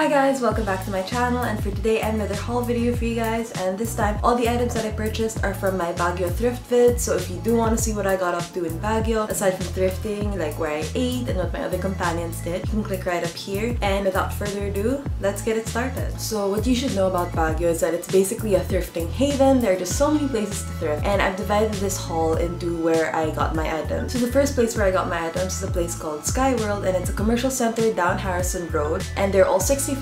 Hi guys, welcome back to my channel, and for today I have another haul video for you guys, and this time all the items that I purchased are from my Baguio thrift vid. So if you do want to see what I got up to in Baguio, aside from thrifting, like where I ate and what my other companions did, you can click right up here. And without further ado, let's get it started. So what you should know about Baguio is that it's basically a thrifting haven. There are just so many places to thrift, and I've divided this haul into where I got my items. So the first place where I got my items is a place called Sky World, and it's a commercial center down Harrison Road, and they're all $65.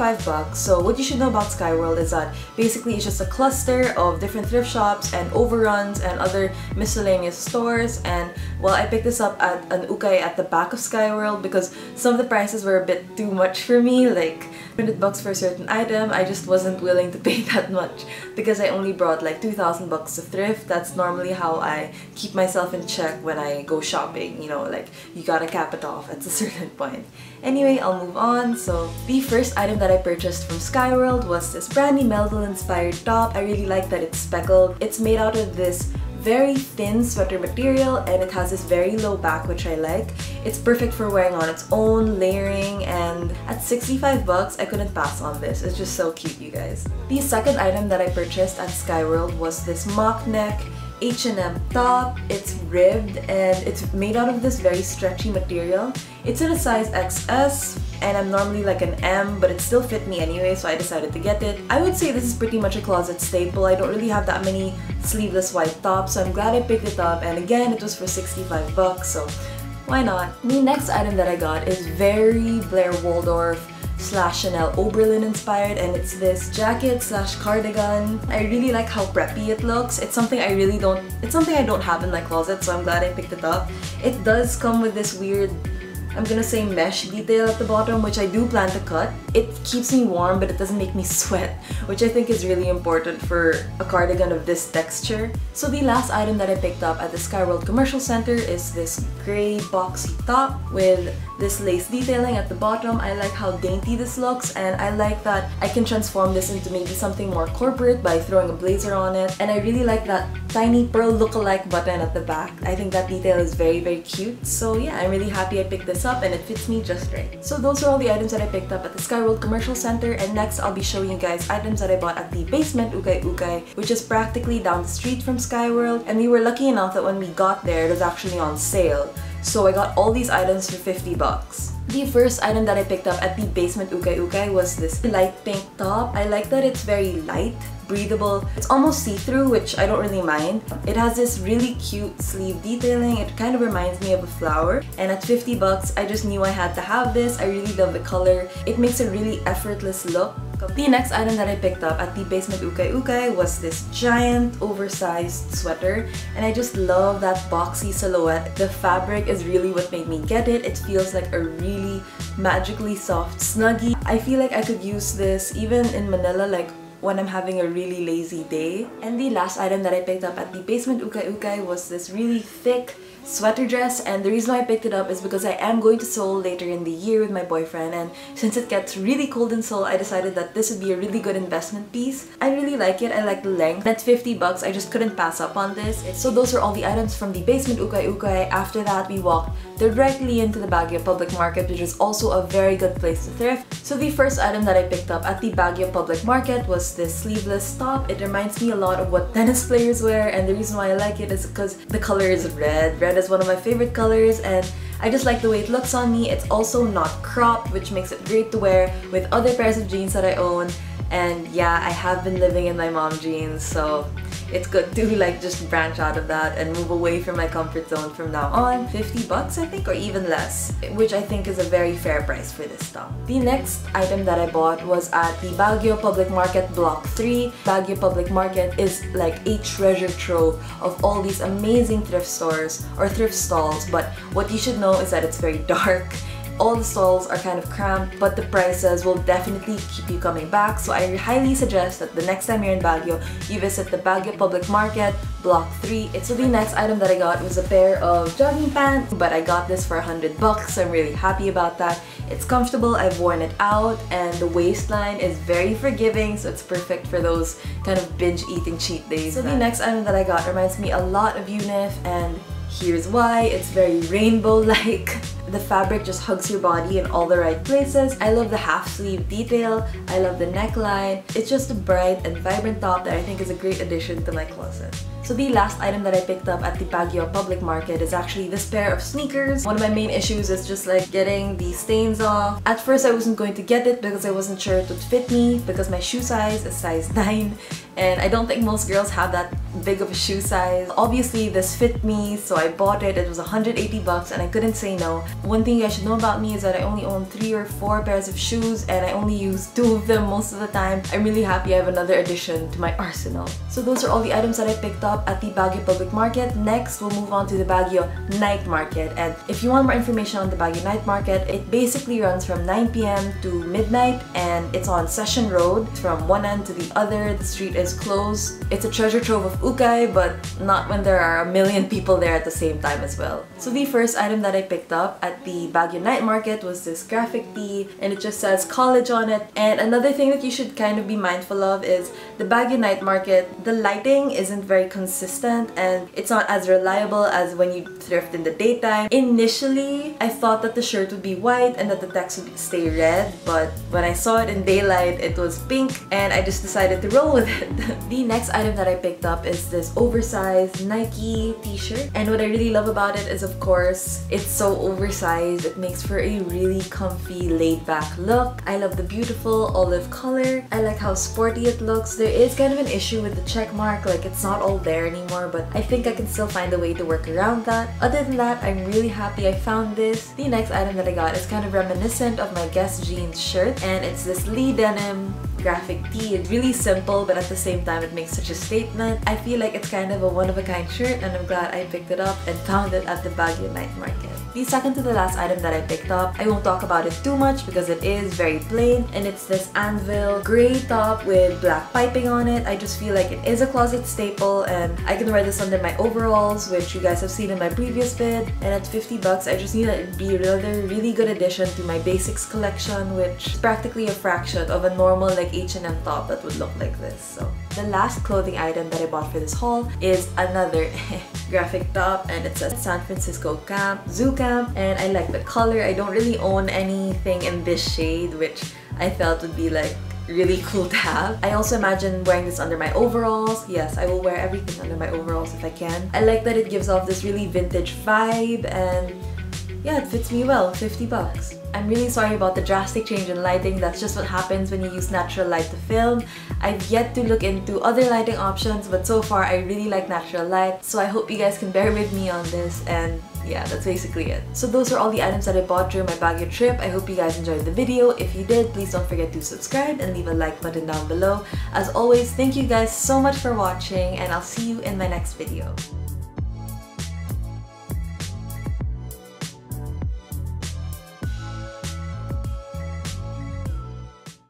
So what you should know about Sky World is that basically it's just a cluster of different thrift shops and overruns and other miscellaneous stores. And well, I picked this up at an ukay at the back of Sky World because some of the prices were a bit too much for me, like $100 for a certain item. I just wasn't willing to pay that much because I only brought like 2,000 bucks to thrift. That's normally how I keep myself in check when I go shopping, you know, like you gotta cap it off at a certain point. Anyway, I'll move on. So the first item that I purchased from Sky World was this Brandy Melville inspired top. I really like that it's speckled. It's made out of this very thin sweater material, and it has this very low back, which I like. It's perfect for wearing on its own, layering, and at 65 bucks, I couldn't pass on this. It's just so cute, you guys. The second item that I purchased at Sky World was this mock neck H&M top. It's ribbed and it's made out of this very stretchy material. It's in a size XS and I'm normally like an M, but it still fit me anyway, so I decided to get it. I would say this is pretty much a closet staple. I don't really have that many sleeveless white tops, so I'm glad I picked it up, and again, it was for 65 bucks, so why not? The next item that I got is very Blair Waldorf / Chanel Oberlin inspired, and it's this jacket / cardigan. I really like how preppy it looks. It's something I don't have in my closet, so I'm glad I picked it up. It does come with this weird, I'm gonna say, mesh detail at the bottom, which I do plan to cut. It keeps me warm, but it doesn't make me sweat, which I think is really important for a cardigan of this texture. So the last item that I picked up at the Sky World Commercial Center is this gray boxy top with this lace detailing at the bottom. I like how dainty this looks, and I like that I can transform this into maybe something more corporate by throwing a blazer on it. And I really like that tiny pearl look-alike button at the back. I think that detail is very, very cute. So yeah, I'm really happy I picked this up and it fits me just right. So those are all the items that I picked up at the Sky World Commercial Center, and next I'll be showing you guys items that I bought at the basement ukay-ukay, which is practically down the street from Sky World. And we were lucky enough that when we got there, it was actually on sale. So I got all these items for 50 bucks. The first item that I picked up at the basement ukay-ukay was this light pink top. I like that it's very light, breathable. It's almost see-through, which I don't really mind. It has this really cute sleeve detailing. It kind of reminds me of a flower. And at 50 bucks, I just knew I had to have this. I really love the color. It makes a really effortless look. The next item that I picked up at the basement ukay-ukay was this giant oversized sweater, and I just love that boxy silhouette. The fabric is really what made me get it. It feels like a really magically soft snuggie. I feel like I could use this even in Manila, like when I'm having a really lazy day. And the last item that I picked up at the basement ukay-ukay was this really thick sweater dress, and the reason why I picked it up is because I am going to Seoul later in the year with my boyfriend, and since it gets really cold in Seoul, I decided that this would be a really good investment piece. I really like it. I like the length. At 50 bucks, I just couldn't pass up on this. So those are all the items from the basement ukay-ukay. After that, we walked directly into the Baguio Public Market, which is also a very good place to thrift. So the first item that I picked up at the Baguio Public Market was this sleeveless top. It reminds me a lot of what tennis players wear, and the reason why I like it is because the color is red. Red is one of my favorite colors, and I just like the way it looks on me. It's also not cropped, which makes it great to wear with other pairs of jeans that I own. And yeah, I have been living in my mom jeans, so it's good to like just branch out of that and move away from my comfort zone from now on. 50 bucks, I think, or even less, which I think is a very fair price for this top. The next item that I bought was at the Baguio Public Market Block 3. Baguio Public Market is like a treasure trove of all these amazing thrift stores or thrift stalls, but what you should know is that it's very dark. All the stalls are kind of cramped, but the prices will definitely keep you coming back. So I highly suggest that the next time you're in Baguio, you visit the Baguio Public Market, Block 3. So the next item that I got was a pair of jogging pants, but I got this for 100 bucks, so I'm really happy about that. It's comfortable, I've worn it out, and the waistline is very forgiving, so it's perfect for those kind of binge eating cheat days. So the next item that I got reminds me a lot of UNIF, and Here's why. It's very rainbow-like. The fabric just hugs your body in all the right places. I love the half sleeve detail. I love the neckline. It's just a bright and vibrant top that I think is a great addition to my closet. So the last item that I picked up at the Baguio public market is actually this pair of sneakers. One of my main issues is just like getting the stains off. At first I wasn't going to get it because I wasn't sure it would fit me because my shoe size is size 9 and I don't think most girls have that big of a shoe size. Obviously this fit me, so I bought it. It was 180 bucks and I couldn't say no. One thing you guys should know about me is that I only own 3 or 4 pairs of shoes and I only use 2 of them most of the time. I'm really happy I have another addition to my arsenal. So those are all the items that I picked up at the Baguio public market. Next, we'll move on to the Baguio night market. And if you want more information on the Baguio night market, it basically runs from 9 p.m. to midnight and it's on Session Road. From one end to the other, the street is closed. It's a treasure trove of ukay, but not when there are a million people there at the same time as well. So the first item that I picked up at the Baguio night market was this graphic tee and it just says college on it. And another thing that you should kind of be mindful of is the Baguio night market, the lighting isn't very consistent and it's not as reliable as when you thrift in the daytime. Initially, I thought that the shirt would be white and that the text would stay red, but when I saw it in daylight, it was pink and I just decided to roll with it. The next item that I picked up is this oversized Nike t-shirt, and what I really love about it is, of course, it's so oversized. It makes for a really comfy, laid-back look. I love the beautiful olive color. I like how sporty it looks. There is kind of an issue with the check mark, like it's not all there anymore, but I think I can still find a way to work around that. Other than that, I'm really happy I found this. The next item that I got is kind of reminiscent of my Guess jeans shirt, and it's this Lee denim graphic tee. It's really simple, but at the same time it makes such a statement. I feel like it's kind of a one-of-a-kind shirt and I'm glad I picked it up and found it at the Baguio night market. The second to the last item that I picked up, I won't talk about it too much because it is very plain, and it's this anvil gray top with black piping on it. I just feel like it is a closet staple and I can wear this under my overalls, which you guys have seen in my previous vid, and at 50 bucks I just knew that it'd be another really good addition to my basics collection, which is practically a fraction of a normal like H&M top that would look like this. So the last clothing item that I bought for this haul is another graphic top, and it's a San Francisco camp, zoo camp, and I like the color. I don't really own anything in this shade, which I felt would be like really cool to have. I also imagine wearing this under my overalls. Yes, I will wear everything under my overalls if I can. I like that it gives off this really vintage vibe and yeah, it fits me well. 50 bucks. I'm really sorry about the drastic change in lighting. That's just what happens when you use natural light to film. I've yet to look into other lighting options, but so far I really like natural light. So I hope you guys can bear with me on this, and yeah, that's basically it. So those are all the items that I bought during my Baguio trip. I hope you guys enjoyed the video. If you did, please don't forget to subscribe and leave a like button down below. As always, thank you guys so much for watching, and I'll see you in my next video.